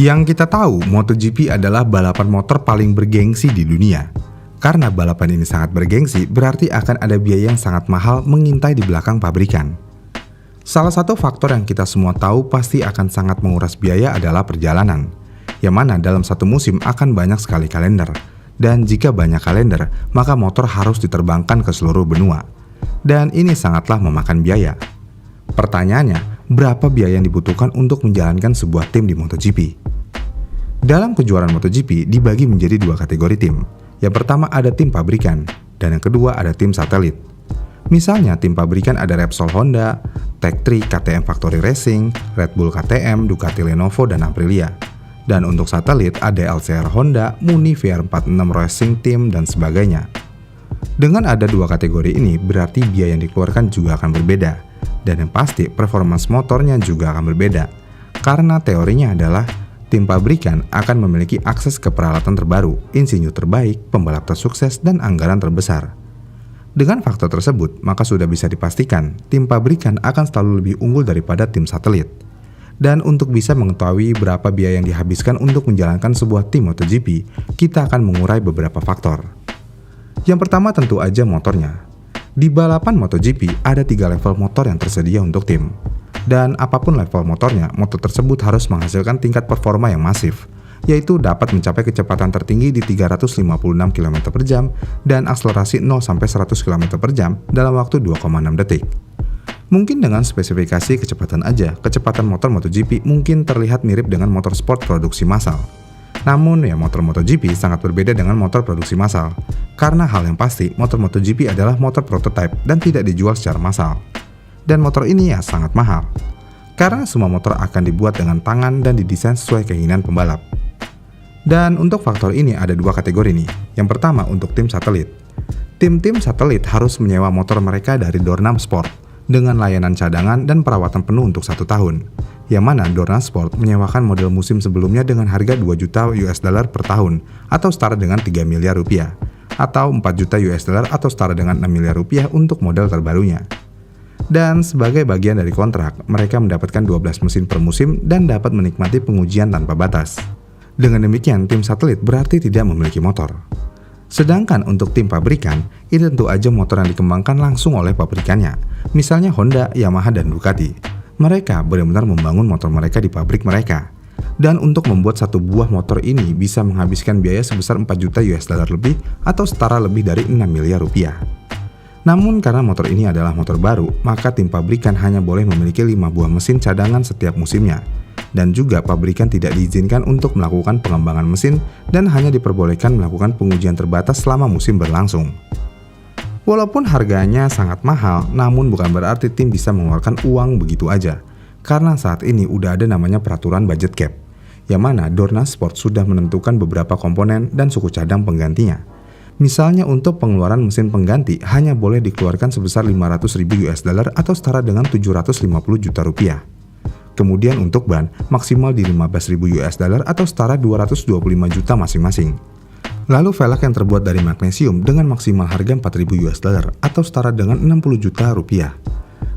Yang kita tahu, MotoGP adalah balapan motor paling bergengsi di dunia. Karena balapan ini sangat bergengsi, berarti akan ada biaya yang sangat mahal mengintai di belakang pabrikan. Salah satu faktor yang kita semua tahu pasti akan sangat menguras biaya adalah perjalanan, yang mana dalam satu musim akan banyak sekali kalender. Dan jika banyak kalender, maka motor harus diterbangkan ke seluruh benua. Dan ini sangatlah memakan biaya. Pertanyaannya, berapa biaya yang dibutuhkan untuk menjalankan sebuah tim di MotoGP? Dalam kejuaraan MotoGP dibagi menjadi dua kategori tim. Yang pertama ada tim pabrikan, dan yang kedua ada tim satelit. Misalnya tim pabrikan ada Repsol Honda, Tech3 KTM Factory Racing, Red Bull KTM, Ducati Lenovo, dan Aprilia. Dan untuk satelit ada LCR Honda, Muni VR46 Racing Team, dan sebagainya. Dengan ada dua kategori ini, berarti biaya yang dikeluarkan juga akan berbeda. Dan yang pasti, performance motornya juga akan berbeda. Karena teorinya adalah, tim pabrikan akan memiliki akses ke peralatan terbaru, insinyur terbaik, pembalap tersukses, dan anggaran terbesar. Dengan faktor tersebut, maka sudah bisa dipastikan, tim pabrikan akan selalu lebih unggul daripada tim satelit. Dan untuk bisa mengetahui berapa biaya yang dihabiskan untuk menjalankan sebuah tim MotoGP, kita akan mengurai beberapa faktor. Yang pertama tentu aja motornya. Di balapan MotoGP ada 3 level motor yang tersedia untuk tim. Dan apapun level motornya, motor tersebut harus menghasilkan tingkat performa yang masif, yaitu dapat mencapai kecepatan tertinggi di 356 km per jam dan akselerasi 0-100 km per jam dalam waktu 2,6 detik. Mungkin dengan spesifikasi kecepatan aja, kecepatan motor MotoGP mungkin terlihat mirip dengan motor sport produksi massal. Namun motor MotoGP sangat berbeda dengan motor produksi massal. Karena hal yang pasti, motor MotoGP adalah motor prototype dan tidak dijual secara massal. Dan motor ini sangat mahal. Karena semua motor akan dibuat dengan tangan dan didesain sesuai keinginan pembalap. Dan untuk faktor ini ada dua kategori nih. Yang pertama untuk tim satelit. Tim-tim satelit harus menyewa motor mereka dari Dorna Sport dengan layanan cadangan dan perawatan penuh untuk 1 tahun. Yang mana Dorna Sport menyewakan model musim sebelumnya dengan harga 2 juta US dollar per tahun atau setara dengan 3 miliar rupiah. Atau 4 juta US dollar atau setara dengan 6 miliar rupiah untuk model terbarunya. Dan sebagai bagian dari kontrak, mereka mendapatkan 12 mesin per musim dan dapat menikmati pengujian tanpa batas. Dengan demikian, tim satelit berarti tidak memiliki motor. Sedangkan untuk tim pabrikan, ini tentu aja motor yang dikembangkan langsung oleh pabrikannya. Misalnya Honda, Yamaha, dan Ducati. Mereka benar-benar membangun motor mereka di pabrik mereka. Dan untuk membuat satu buah motor ini bisa menghabiskan biaya sebesar 4 juta US dollar lebih atau setara lebih dari 6 miliar rupiah. Namun karena motor ini adalah motor baru, maka tim pabrikan hanya boleh memiliki 5 buah mesin cadangan setiap musimnya. Dan juga pabrikan tidak diizinkan untuk melakukan pengembangan mesin dan hanya diperbolehkan melakukan pengujian terbatas selama musim berlangsung. Walaupun harganya sangat mahal, namun bukan berarti tim bisa mengeluarkan uang begitu aja. Karena saat ini udah ada namanya peraturan budget cap, yang mana Dorna Sport sudah menentukan beberapa komponen dan suku cadang penggantinya. Misalnya untuk pengeluaran mesin pengganti hanya boleh dikeluarkan sebesar 500.000 US dollar atau setara dengan 750 juta rupiah. Kemudian untuk ban maksimal di 15.000 US dollar atau setara 225 juta masing-masing. Lalu velg yang terbuat dari magnesium dengan maksimal harga 4.000 US dollar atau setara dengan 60 juta rupiah.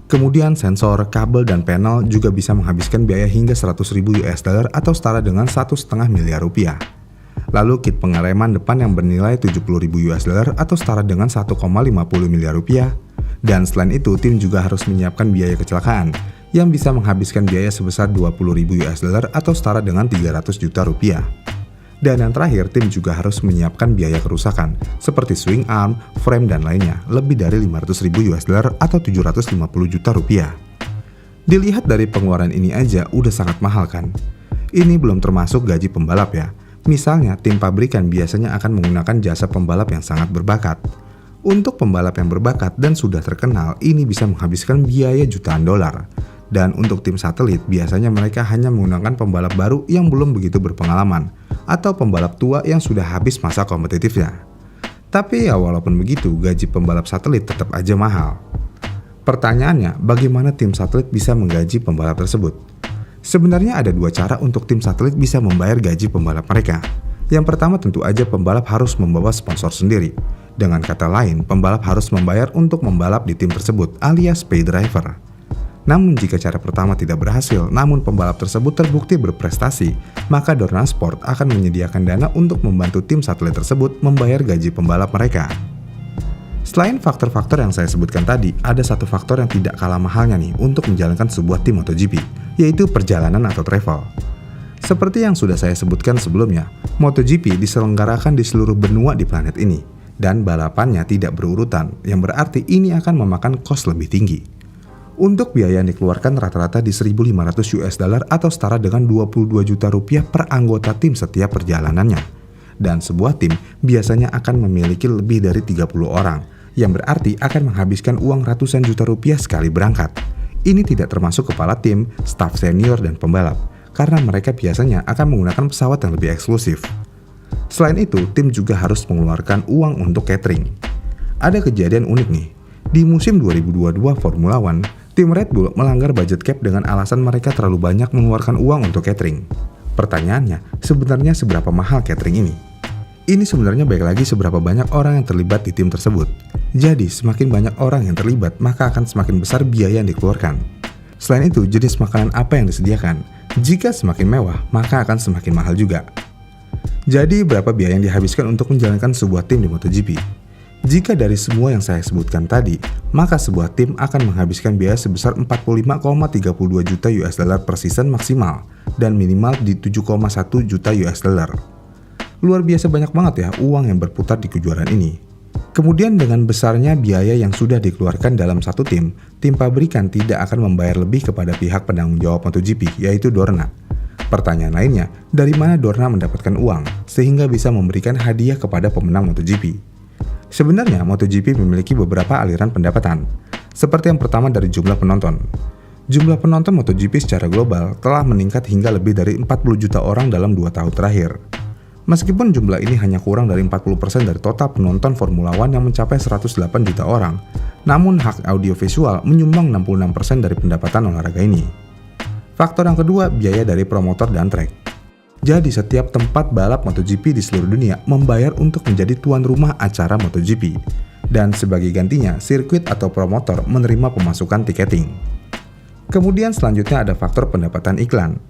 Kemudian sensor, kabel, dan panel juga bisa menghabiskan biaya hingga 100.000 US dollar atau setara dengan 1,5 miliar rupiah. Lalu kit pengereman depan yang bernilai 70.000 US dollar atau setara dengan 1,50 miliar rupiah. Dan selain itu, tim juga harus menyiapkan biaya kecelakaan yang bisa menghabiskan biaya sebesar 20.000 US dollar atau setara dengan 300 juta rupiah. Dan yang terakhir, tim juga harus menyiapkan biaya kerusakan seperti swing arm, frame, dan lainnya lebih dari 500.000 US dollar atau 750 juta rupiah. Dilihat dari pengeluaran ini aja udah sangat mahal kan? Ini belum termasuk gaji pembalap ya. Misalnya, tim pabrikan biasanya akan menggunakan jasa pembalap yang sangat berbakat. Untuk pembalap yang berbakat dan sudah terkenal, ini bisa menghabiskan biaya jutaan dolar. Dan untuk tim satelit, biasanya mereka hanya menggunakan pembalap baru yang belum begitu berpengalaman, atau pembalap tua yang sudah habis masa kompetitifnya. Tapi walaupun begitu, gaji pembalap satelit tetap aja mahal. Pertanyaannya, bagaimana tim satelit bisa menggaji pembalap tersebut? Sebenarnya ada dua cara untuk tim satelit bisa membayar gaji pembalap mereka. Yang pertama tentu aja pembalap harus membawa sponsor sendiri. Dengan kata lain, pembalap harus membayar untuk membalap di tim tersebut alias pay driver. Namun jika cara pertama tidak berhasil, namun pembalap tersebut terbukti berprestasi, maka Dorna Sport akan menyediakan dana untuk membantu tim satelit tersebut membayar gaji pembalap mereka. Selain faktor-faktor yang saya sebutkan tadi, ada satu faktor yang tidak kalah mahalnya nih untuk menjalankan sebuah tim MotoGP, yaitu perjalanan atau travel. Seperti yang sudah saya sebutkan sebelumnya, MotoGP diselenggarakan di seluruh benua di planet ini, dan balapannya tidak berurutan, yang berarti ini akan memakan kos lebih tinggi. Untuk biaya yang dikeluarkan rata-rata di $1.500 atau setara dengan 22 juta rupiah per anggota tim setiap perjalanannya. Dan sebuah tim biasanya akan memiliki lebih dari 30 orang, yang berarti akan menghabiskan uang ratusan juta rupiah sekali berangkat. Ini tidak termasuk kepala tim, staf senior, dan pembalap, karena mereka biasanya akan menggunakan pesawat yang lebih eksklusif. Selain itu, tim juga harus mengeluarkan uang untuk catering. Ada kejadian unik nih. Di musim 2022 Formula One, tim Red Bull melanggar budget cap dengan alasan mereka terlalu banyak mengeluarkan uang untuk catering. Pertanyaannya, sebenarnya seberapa mahal catering ini? Ini sebenarnya baik lagi seberapa banyak orang yang terlibat di tim tersebut. Jadi, semakin banyak orang yang terlibat, maka akan semakin besar biaya yang dikeluarkan. Selain itu, jenis makanan apa yang disediakan? Jika semakin mewah, maka akan semakin mahal juga. Jadi, berapa biaya yang dihabiskan untuk menjalankan sebuah tim di MotoGP? Jika dari semua yang saya sebutkan tadi, maka sebuah tim akan menghabiskan biaya sebesar 45,32 juta $US per season maksimal dan minimal di 7,1 juta $US. Luar biasa banyak banget ya uang yang berputar di kejuaraan ini. Kemudian dengan besarnya biaya yang sudah dikeluarkan dalam satu tim pabrikan tidak akan membayar lebih kepada pihak penanggung jawab MotoGP, yaitu Dorna. Pertanyaan lainnya, dari mana Dorna mendapatkan uang sehingga bisa memberikan hadiah kepada pemenang MotoGP? Sebenarnya MotoGP memiliki beberapa aliran pendapatan. Seperti yang pertama dari jumlah penonton. Jumlah penonton MotoGP secara global telah meningkat hingga lebih dari 40 juta orang dalam 2 tahun terakhir. Meskipun jumlah ini hanya kurang dari 40% dari total penonton Formula One yang mencapai 108 juta orang, namun hak audiovisual menyumbang 66% dari pendapatan olahraga ini. Faktor yang kedua, biaya dari promotor dan track. Jadi setiap tempat balap MotoGP di seluruh dunia membayar untuk menjadi tuan rumah acara MotoGP. Dan sebagai gantinya, sirkuit atau promotor menerima pemasukan tiketing. Kemudian selanjutnya ada faktor pendapatan iklan,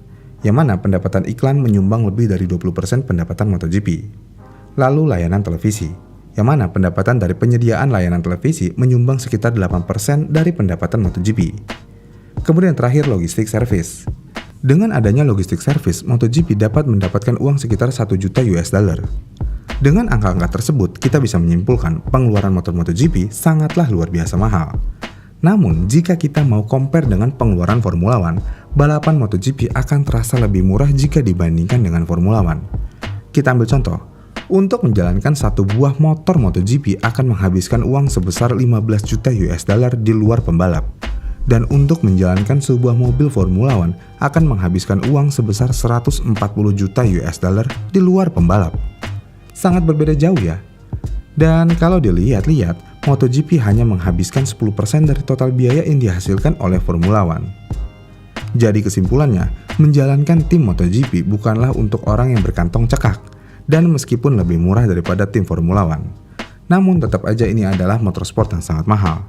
yang mana pendapatan iklan menyumbang lebih dari 20% pendapatan MotoGP. Lalu layanan televisi, yang mana pendapatan dari penyediaan layanan televisi menyumbang sekitar 8% dari pendapatan MotoGP. Kemudian terakhir logistik service. Dengan adanya logistik service, MotoGP dapat mendapatkan uang sekitar 1 juta $US. Dengan angka-angka tersebut, kita bisa menyimpulkan pengeluaran motor MotoGP sangatlah luar biasa mahal. Namun, jika kita mau compare dengan pengeluaran Formula One, balapan MotoGP akan terasa lebih murah jika dibandingkan dengan Formula One. Kita ambil contoh, untuk menjalankan satu buah motor MotoGP akan menghabiskan uang sebesar 15 juta $US di luar pembalap. Dan untuk menjalankan sebuah mobil Formula One akan menghabiskan uang sebesar 140 juta $US di luar pembalap. Sangat berbeda jauh ya. Dan kalau dilihat-lihat, MotoGP hanya menghabiskan 10% dari total biaya yang dihasilkan oleh Formula One. Jadi kesimpulannya, menjalankan tim MotoGP bukanlah untuk orang yang berkantong cekak, dan meskipun lebih murah daripada tim Formula One. Namun tetap aja ini adalah motorsport yang sangat mahal.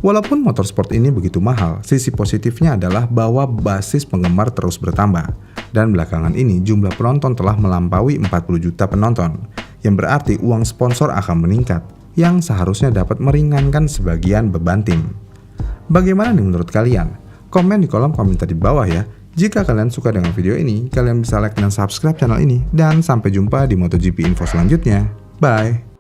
Walaupun motorsport ini begitu mahal, sisi positifnya adalah bahwa basis penggemar terus bertambah. Dan belakangan ini jumlah penonton telah melampaui 40 juta penonton, yang berarti uang sponsor akan meningkat, yang seharusnya dapat meringankan sebagian beban tim. Bagaimana nih menurut kalian? Komen di kolom komentar di bawah ya. Jika kalian suka dengan video ini, kalian bisa like dan subscribe channel ini. Dan sampai jumpa di MotoGP Info selanjutnya. Bye!